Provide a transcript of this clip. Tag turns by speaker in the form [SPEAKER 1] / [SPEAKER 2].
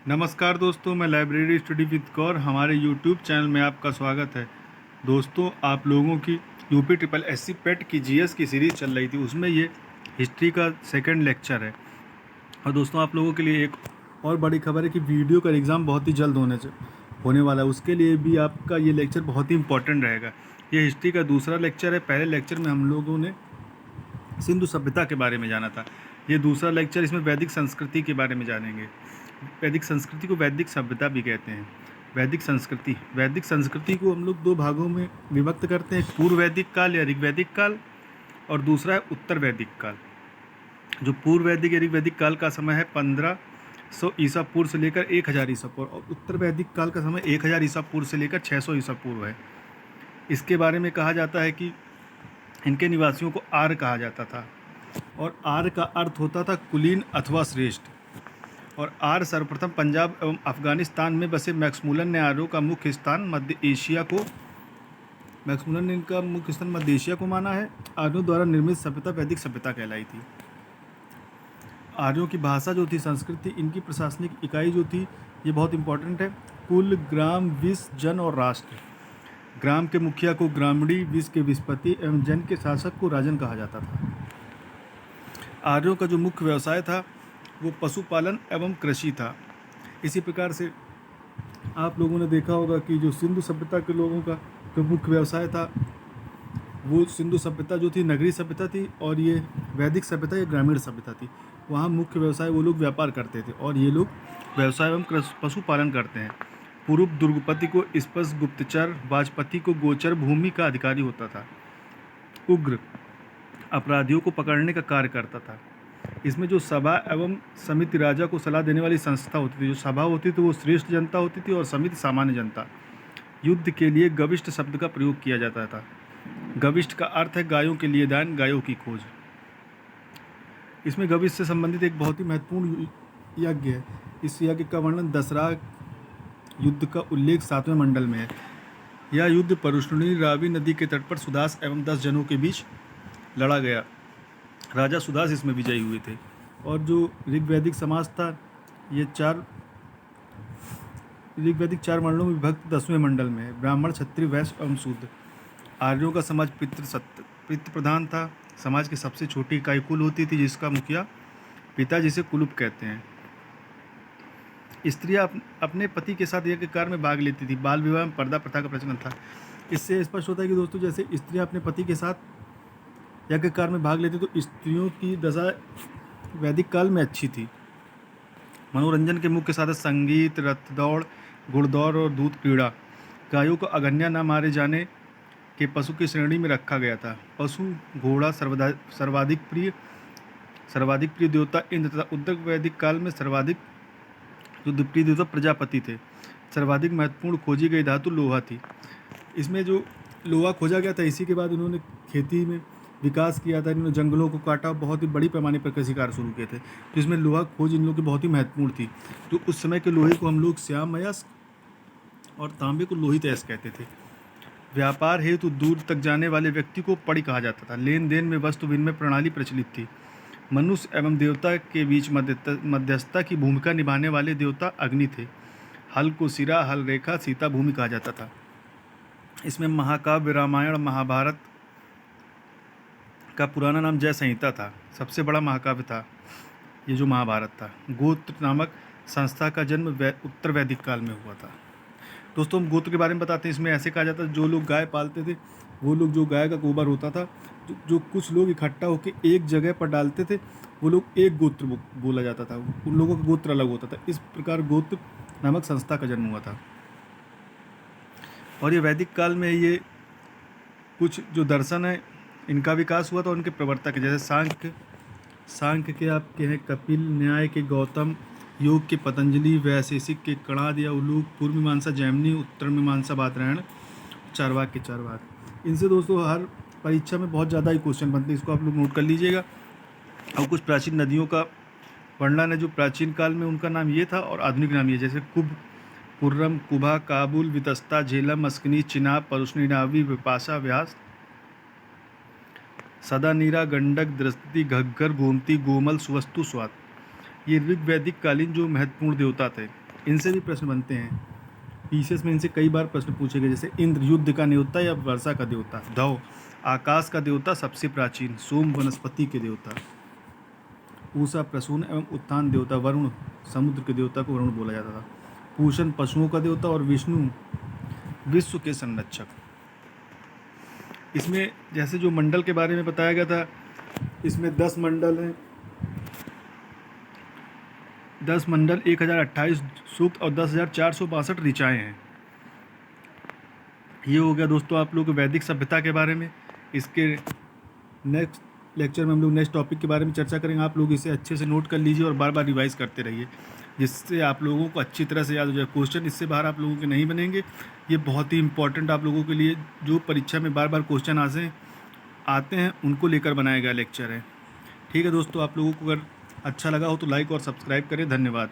[SPEAKER 1] नमस्कार दोस्तों, मैं लाइब्रेरी स्टडी विद कौर हमारे यूट्यूब चैनल में आपका स्वागत है। दोस्तों, आप लोगों की यूपी ट्रिपल एससी पेट की जीएस की सीरीज़ चल रही थी, उसमें ये हिस्ट्री का सेकंड लेक्चर है। और दोस्तों, आप लोगों के लिए एक और बड़ी खबर है कि वीडियो का एग्ज़ाम बहुत ही जल्द होने वाला है। उसके लिए भी आपका ये लेक्चर बहुत ही इंपॉर्टेंट रहेगा। ये हिस्ट्री का दूसरा लेक्चर है। पहले लेक्चर में हम लोगों ने सिंधु सभ्यता के बारे में जाना था। ये दूसरा लेक्चर, इसमें वैदिक संस्कृति के बारे में जानेंगे। वैदिक संस्कृति को वैदिक सभ्यता भी कहते हैं। वैदिक संस्कृति को हम लोग दो भागों में विभक्त करते हैं, पूर्व वैदिक काल या ऋग्वैदिक काल, और दूसरा है उत्तर वैदिक काल। जो पूर्व वैदिक या ऋग्वैदिक काल का समय है 1500 ईसा पूर्व से लेकर 1000 ईसा पूर्व, और उत्तर वैदिक काल का समय 1000 ईसा पूर्व से लेकर 600 ईसा पूर्व है। इसके बारे में कहा जाता है कि इनके निवासियों को आर्य कहा जाता था, और आर्य का अर्थ होता था कुलीन अथवा श्रेष्ठ। और आर्य सर्वप्रथम पंजाब एवं अफगानिस्तान में बसे मैक्समुलन ने आर्यों का मुख्य स्थान मध्य एशिया को माना है। आर्यों द्वारा निर्मित सभ्यता वैदिक सभ्यता कहलाई थी। आर्यों की भाषा जो थी, संस्कृति, इनकी प्रशासनिक इकाई जो थी, ये बहुत इंपॉर्टेंट है। कुल, ग्राम, विष, जन और राष्ट्र। ग्राम के मुखिया को ग्रामणी, विष के विषपति एवं जन के शासक को राजन कहा जाता था। आर्यों का जो मुख्य व्यवसाय था वो पशुपालन एवं कृषि था। इसी प्रकार से आप लोगों ने देखा होगा कि जो सिंधु सभ्यता के लोगों का जो मुख्य व्यवसाय था, वो सिंधु सभ्यता जो थी नगरीय सभ्यता थी, और ये वैदिक सभ्यता या ग्रामीण सभ्यता थी। वहाँ मुख्य व्यवसाय वो लोग व्यापार करते थे, और ये लोग व्यवसाय एवं पशुपालन करते हैं। पूर्व दुर्गपति को स्पष्ट गुप्तचर, वाजपति को गोचर भूमि का अधिकारी होता था। उग्र अपराधियों को पकड़ने का कार्य करता था। इसमें जो सभा एवं समिति राजा को सलाह देने वाली संस्था होती थी। जो सभा होती थी वो श्रेष्ठ जनता होती थी, और समिति सामान्य जनता। युद्ध के लिए गविष्ठ शब्द का प्रयोग किया जाता था। गविष्ठ का अर्थ है गायों के लिए दान, गायों की खोज। इसमें गविष्ठ से संबंधित एक बहुत ही महत्वपूर्ण यज्ञ है। इस यज्ञ का वर्णन दसरा युद्ध का उल्लेख 7वें मंडल में है। यह युद्ध परुष्णी रावी नदी के तट पर सुदास एवं 10 जनों के बीच लड़ा गया। राजा सुदास इसमें विजयी हुए थे। और जो ऋग्वैदिक समाज था, ये ऋग्वैदिक 4 मंडलों में विभक्त 10वें मंडल में है। ब्राह्मण, क्षत्रिय, वैश्य एवं शूद्र। आर्यों का समाज पितृ प्रधान था। समाज की सबसे छोटी इकाई कुल होती थी, जिसका मुखिया पिता, जिसे कुलुप कहते हैं। स्त्रियां अपने पति के साथ यज्ञ कार्य में भाग लेती थी। बाल विवाह में पर्दा प्रथा का प्रचलन था। इससे स्पष्ट होता है कि दोस्तों, जैसे स्त्रियां अपने पति के साथ यज्ञ कार्य में भाग लेती, तो स्त्रियों की दशा वैदिक काल में अच्छी थी। मनोरंजन के मुख्य साधन संगीत, रथ दौड़, घुड़दौड़ और दूध क्रीड़ा। गायों को अगन्या न मारे जाने के पशु की श्रेणी में रखा गया था। पशु घोड़ा सर्वाधिक प्रिय देवता इंद्र तथा उत्तर वैदिक काल में सर्वाधिक युद्धप्रिय देवता प्रजापति थे। सर्वाधिक महत्वपूर्ण खोजी गई धातु लोहा थी। इसमें जो लोहा खोजा गया था, इसी के बाद इन्होंने खेती में विकास किया था। इन्होंने जंगलों को काटा, बहुत ही बड़ी पैमाने पर कृषि कार्य शुरू किए थे। तो इसमें लोहा खोज इन लोगों की बहुत ही महत्वपूर्ण थी। तो उस समय के लोहे को हम लोग श्याम अयस्क और तांबे को लोहित अयस्क कहते थे। व्यापार हेतु दूर तक जाने वाले व्यक्ति को पड़ी कहा जाता था। लेन देन में वस्तु विनिमय प्रणाली प्रचलित थी। मनुष्य एवं देवता के बीच मध्यस्थता की भूमिका निभाने वाले देवता अग्नि थे। हल को सिरा, हल रेखा, सीता भूमि कहा जाता था। इसमें महाकाव्य रामायण, महाभारत का पुराना नाम जय संहिता था। सबसे बड़ा महाकाव्य था ये जो महाभारत था। गोत्र नामक संस्था का जन्म उत्तर वैदिक काल में हुआ था। दोस्तों, हम गोत्र के बारे में बताते हैं। इसमें ऐसे कहा जाता है, जो लोग गाय पालते थे, वो लोग, जो गाय का गोबर होता था, जो कुछ लोग इकट्ठा होकर एक जगह पर डालते थे, वो लोग एक गोत्र बोला जाता था। उन लोगों का गोत्र अलग होता था। इस प्रकार गोत्र नामक संस्था का जन्म हुआ था। और ये वैदिक काल में ये कुछ जो दर्शन है, इनका विकास हुआ था। उनके प्रवर्तक जैसे सांख्य के आपके हैं कपिल, न्याय के गौतम, योग के पतंजलि, वैशेषिक के कणाद या उलूक, पूर्व मीमांसा जैमिनी, उत्तर मीमांसा बादरायण, चारवाक के चारवाक। इनसे दोस्तों हर परीक्षा में बहुत ज़्यादा ही क्वेश्चन बनते हैं। इसको आप लोग नोट कर लीजिएगा। और कुछ प्राचीन नदियों का वर्णन है। जो प्राचीन काल में उनका नाम ये था और आधुनिक नाम ये, जैसे कुब, कुर्रम, कुभा, काबुल, वितस्ता, झेलम, मस्कनी, चिनाब, परुष्णी, नावी, विपाशा, व्यास, सदा, नीरा, गंडक, दृष्टि, घग्गर, गोमती, गोमल, सुवस्तु, स्वात। ये ऋग्वैदिक कालीन जो महत्वपूर्ण देवता थे। इनसे भी प्रश्न बनते हैं। पीसीएस में इनसे कई बार प्रश्न पूछे गए, जैसे इंद्र युद्ध का देवता या वर्षा का देवता, धौ आकाश का देवता सबसे प्राचीन, सोम वनस्पति के देवता, पूषा प्रसून एवं उत्थान देवता, वरुण समुद्र के देवता को वरुण बोला जाता था, पूषण पशुओं का देवता और विष्णु विश्व के संरक्षक। इसमें जैसे जो मंडल के बारे में बताया गया था, इसमें 10 मंडल हैं, 10 मंडल, 1028 सूक्त और 10,462 ऋचाएँ हैं। ये हो गया दोस्तों आप लोग वैदिक सभ्यता के बारे में। इसके नेक्स्ट लेक्चर में हम लोग नेक्स्ट टॉपिक के बारे में चर्चा करेंगे। आप लोग इसे अच्छे से नोट कर लीजिए और बार बार रिवाइज करते रहिए, जिससे आप लोगों को अच्छी तरह से याद हो जाए। क्वेश्चन इससे बाहर आप लोगों के नहीं बनेंगे। ये बहुत ही इंपॉर्टेंट आप लोगों के लिए, जो परीक्षा में बार बार क्वेश्चन आते हैं उनको लेकर बनाया गया लेक्चर है। ठीक है दोस्तों, आप लोगों को अगर अच्छा लगा हो तो लाइक और सब्सक्राइब करें। धन्यवाद।